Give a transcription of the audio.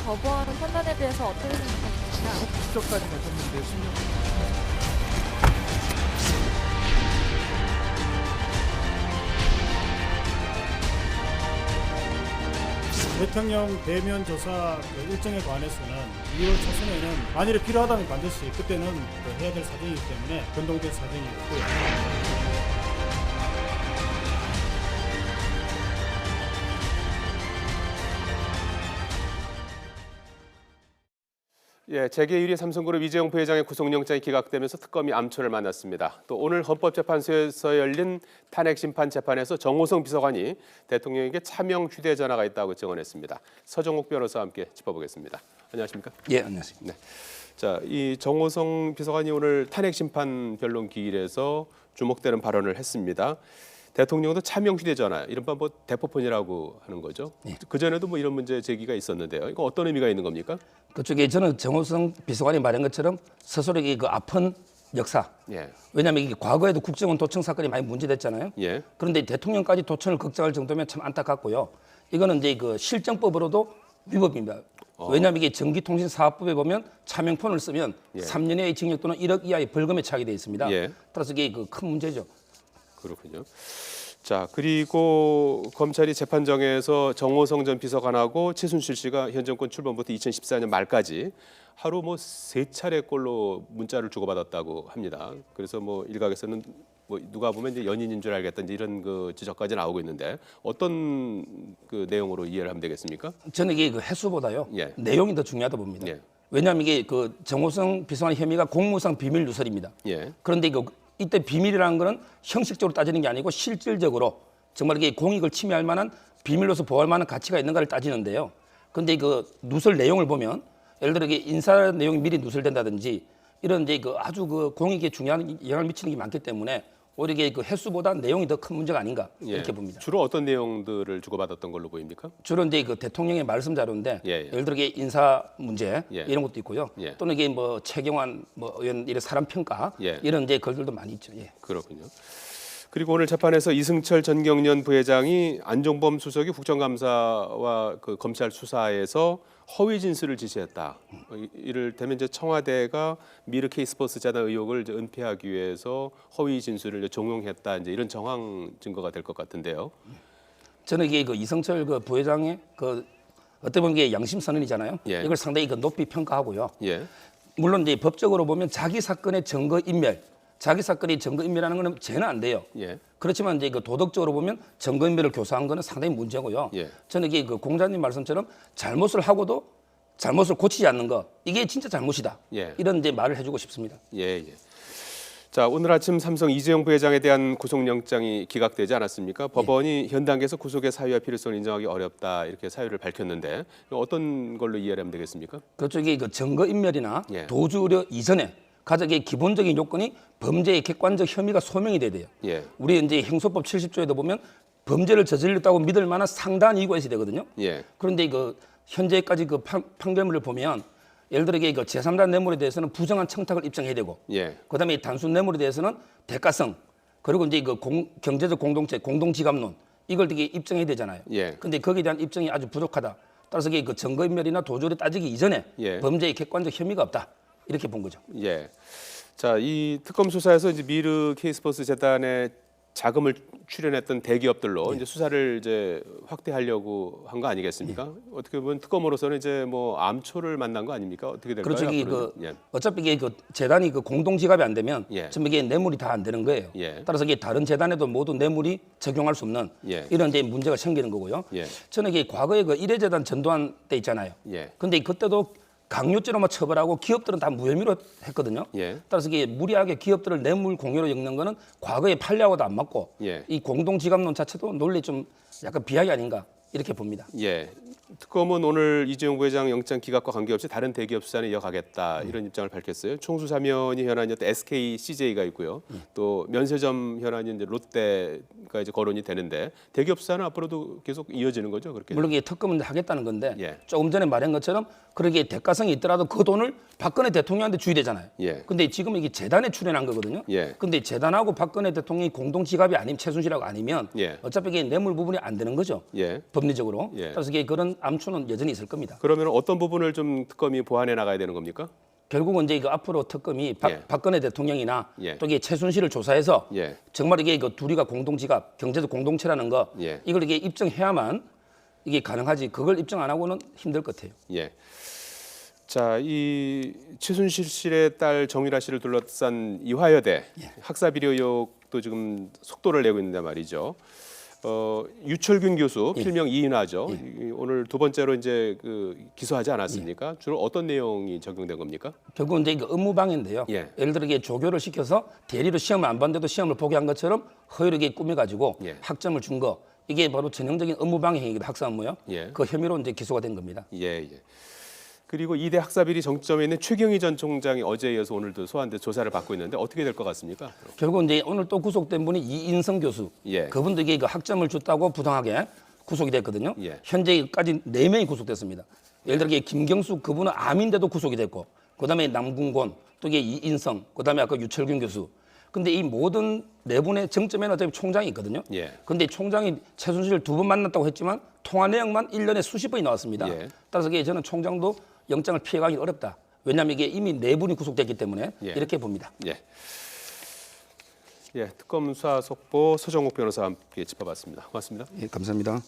법원 판단에 대해서 어떻게 생각하십니까? 추적까지 가셨는데 10년. 대통령 대면 조사 일정에 관해서는 2월 초순에는 만일에 필요하다면 반드시 그때는 해야 될 사정이기 때문에 변동된 사정이었고요. 예, 재계 1위 삼성그룹 이재용 부회장의 구속영장이 기각되면서 특검이 암초를 만났습니다. 또 오늘 헌법재판소에서 열린 탄핵심판 재판에서 정호성 비서관이 대통령에게 차명 휴대전화가 있다고 증언했습니다. 서정욱 변호사와 함께 짚어보겠습니다. 안녕하십니까? 예, 안녕하십니까. 네. 자, 이 정호성 비서관이 오늘 탄핵심판 변론 기일에서 주목되는 발언을 했습니다. 대통령도 차명 휴대전화, 이른바 뭐 대포폰이라고 하는 거죠. 예. 그 전에도 뭐 이런 문제 제기가 있었는데요. 이거 어떤 의미가 있는 겁니까? 그쪽에 저는 정호성 비서관이 말한 것처럼 스스로에게 그 아픈 역사. 예. 왜냐하면 이게 과거에도 국정원 도청 사건이 많이 문제됐잖아요. 예. 그런데 대통령까지 도청을 걱정할 정도면 참 안타깝고요. 이거는 이제 그 실정법으로도 위법입니다. 왜냐하면 이게 전기통신사업법에 보면 차명폰을 쓰면 예. 3년 이하의 징역 또는 1억 이하의 벌금에 처하게 되어 있습니다. 예. 따라서 이게 그 큰 문제죠. 그렇군요. 자, 그리고 검찰이 재판정에서 정호성 전 비서관하고 최순실 씨가 현 정권 출범부터 2014년 말까지 하루 뭐 3차례꼴로 문자를 주고받았다고 합니다. 그래서 뭐 일각에서는 뭐 누가 보면 이제 연인인 줄 알겠다 이런 그 지적까지 나오고 있는데 어떤 그 내용으로 이해를 하면 되겠습니까? 저는 이게 그 횟수보다요. 예. 내용이 더 중요하다 봅니다. 예. 왜냐하면 이게 그 정호성 비서관 혐의가 공무상 비밀 누설입니다. 예. 그런데 이때 비밀이라는 거는 형식적으로 따지는 게 아니고 실질적으로 정말 이게 공익을 침해할 만한 비밀로서 보호할 만한 가치가 있는가를 따지는데요. 그런데 그 누설 내용을 보면 예를 들어 이게 인사 내용이 미리 누설된다든지 이런 이제 그 아주 그 공익에 중요한 영향을 미치는 게 많기 때문에 오히려 이게 그 횟수보다 내용이 더 큰 문제가 아닌가 예. 이렇게 봅니다. 주로 어떤 내용들을 주고받았던 걸로 보입니까? 주로 이제 그 대통령의 말씀 자료인데 예, 예. 예를 들어 이게 인사 문제 예. 이런 것도 있고요. 예. 또는 이게 뭐 최경환 뭐 이런 사람 평가 예. 이런 이제 글들도 많이 있죠. 예. 그렇군요. 그리고 오늘 재판에서 이승철 전경련 부회장이 안종범 수석이 국정감사와 그 검찰 수사에서 허위 진술을 지시했다. 이를테면 이제 청와대가 미르 K스포츠 재단 의혹을 이제 은폐하기 위해서 허위 진술을 이제 종용했다. 이제 이런 정황 증거가 될 것 같은데요. 저는 이게 그 이승철 그 부회장의 그 어떻게 보면 이게 양심 선언이잖아요. 예. 이걸 상당히 그 높이 평가하고요. 예. 물론 이제 법적으로 보면 자기 사건의 증거 인멸, 자기 사건이 증거 인멸하는 거는 죄는 안 돼요. 예. 그렇지만 이제 그 도덕적으로 보면 증거 인멸을 교사한 거는 상당히 문제고요. 예. 저는 이게 그 공자님 말씀처럼 잘못을 하고도 잘못을 고치지 않는 거 이게 진짜 잘못이다. 예. 이런 이제 말을 해주고 싶습니다. 예, 예. 자, 오늘 아침 삼성 이재용 부회장에 대한 구속영장이 기각되지 않았습니까? 법원이 현 단계에서 구속의 사유와 필요성을 인정하기 어렵다 이렇게 사유를 밝혔는데 어떤 걸로 이해를 하면 되겠습니까? 그쪽이 그 증거 인멸이나 예. 도주 우려 이전에 가장 기본적인 요건이 범죄의 객관적 혐의가 소명이 돼야 돼요. 예. 우리 이제 형소법 70조에도 보면 범죄를 저질렀다고 믿을 만한 상당한 이유가 있어야 되거든요. 예. 그런데 그 현재까지 그 판결문을 보면 예를 들어 이게 그 제3자 뇌물에 대해서는 부정한 청탁을 입증해야 되고, 예. 그다음에 단순 뇌물에 대해서는 대가성, 그리고 이제 그 경제적 공동체, 공동지갑론 이걸 되게 입증해야 되잖아요. 예. 근데 거기에 대한 입증이 아주 부족하다. 따라서 이게 그 증거인멸이나 도주를 따지기 이전에 예. 범죄의 객관적 혐의가 없다. 이렇게 본 거죠. 예. 자, 이 특검 수사에서 이제 미르 K스포츠 재단에 자금을 출연했던 대기업들로 이제 수사를 이제 확대하려고 한 거 아니겠습니까? 어떻게 보면 특검으로서는 이제 뭐 암초를 만난 거 아닙니까? 어떻게 될까요? 그렇죠. 이게 앞으로는? 그 예. 어차피 이게 그 재단이 그 공동 지갑이 안 되면 예. 전부 이게 뇌물이 다 안 되는 거예요. 예. 따라서 이게 다른 재단에도 모두 뇌물이 적용할 수 없는 예. 이런 이제 문제가 생기는 거고요. 예. 저는 이게 과거에 그 일회재단 전두환 때 있잖아요. 예. 근데 그때도 강요죄로만 처벌하고 기업들은 다 무혐의로 했거든요. 예. 따라서 이게 무리하게 기업들을 뇌물 공여로 엮는 거는 과거의 판례하고도 안 맞고 예. 이 공동지갑론 자체도 논리 좀 약간 비약이 아닌가 이렇게 봅니다. 예. 특검은 오늘 이재용 부회장 영장 기각과 관계없이 다른 대기업 수사는 이어가겠다 이런 입장을 밝혔어요. 총수사면이 현안이었던 SK, CJ가 있고요. 또 면세점 현안이 이제 롯데가 이제 거론이 되는데 대기업 수사는 앞으로도 계속 이어지는 거죠, 그렇게? 물론 이게 특검은 하겠다는 건데 예. 조금 전에 말한 것처럼 그러기에 대가성이 있더라도 그 돈을 박근혜 대통령한테 줘야 되잖아요. 예. 근데 지금 이게 재단에 출연한 거거든요. 예. 근데 재단하고 박근혜 대통령이 공동 지갑이 아니면 최순실하고 아니면 예. 어차피 이게 뇌물 부분이 안 되는 거죠. 예. 법리적으로. 예. 그래서 이게 그런 암초는 여전히 있을 겁니다. 그러면 어떤 부분을 좀 특검이 보완해 나가야 되는 겁니까? 결국은 이제 이거 앞으로 특검이 예. 박근혜 대통령이나 예. 또 이게 최순실을 조사해서 예. 정말 이게 그 둘이가 공동 지갑, 경제적 공동체라는 거 예. 이걸 이게 입증해야만 이게 가능하지. 그걸 입증 안 하고는 힘들 것 같아요. 예. 자, 이 최순실 씨의 딸 정유라 씨를 둘러싼 이화여대 학사 비리 의혹도 지금 속도를 내고 있는데 말이죠. 유철균 교수, 필명 이인화죠. 오늘 두 번째로 이제 그 기소하지 않았습니까? 주로 어떤 내용이 적용된 겁니까? 결국은 이제 이거 업무방해인데요. 예. 예를 들어 이게 조교를 시켜서 대리로 시험을 안 봤는데도 시험을 포기한 것처럼 허위로 이게 꾸며가지고 예. 학점을 준 거. 이게 바로 전형적인 업무방해 행위거든 학사 업무요. 예. 그 혐의로 이제 기소가 된 겁니다. 예, 예. 그리고 이대 학사 비리 정점에 있는 최경희 전 총장이 어제에 이어서 오늘도 소환돼 조사를 받고 있는데 어떻게 될 것 같습니까? 결국 이제 오늘 또 구속된 분이 이인성 교수. 예. 그분도 이게 그 학점을 줬다고 부당하게 구속이 됐거든요. 예. 현재까지 4명이 구속됐습니다. 예를 들어 이게 김경수 그분은 암인데도 구속이 됐고, 그다음에 남궁곤, 또 이게 이인성, 그다음에 아까 유철균 교수. 근데 이 모든 네 분의 정점에는 어차피 총장이 있거든요. 예. 근데 총장이 최순실을 2번 만났다고 했지만 통화 내용만 1년에 수십 번이 나왔습니다. 예. 따라서 이게 저는 총장도 영장을 피해가기 어렵다. 왜냐하면 이게 이미 4분이 구속됐기 때문에 예. 이렇게 봅니다. 예. 예, 특검 수사 속보 서정욱 변호사와 함께 짚어봤습니다. 고맙습니다. 예, 감사합니다.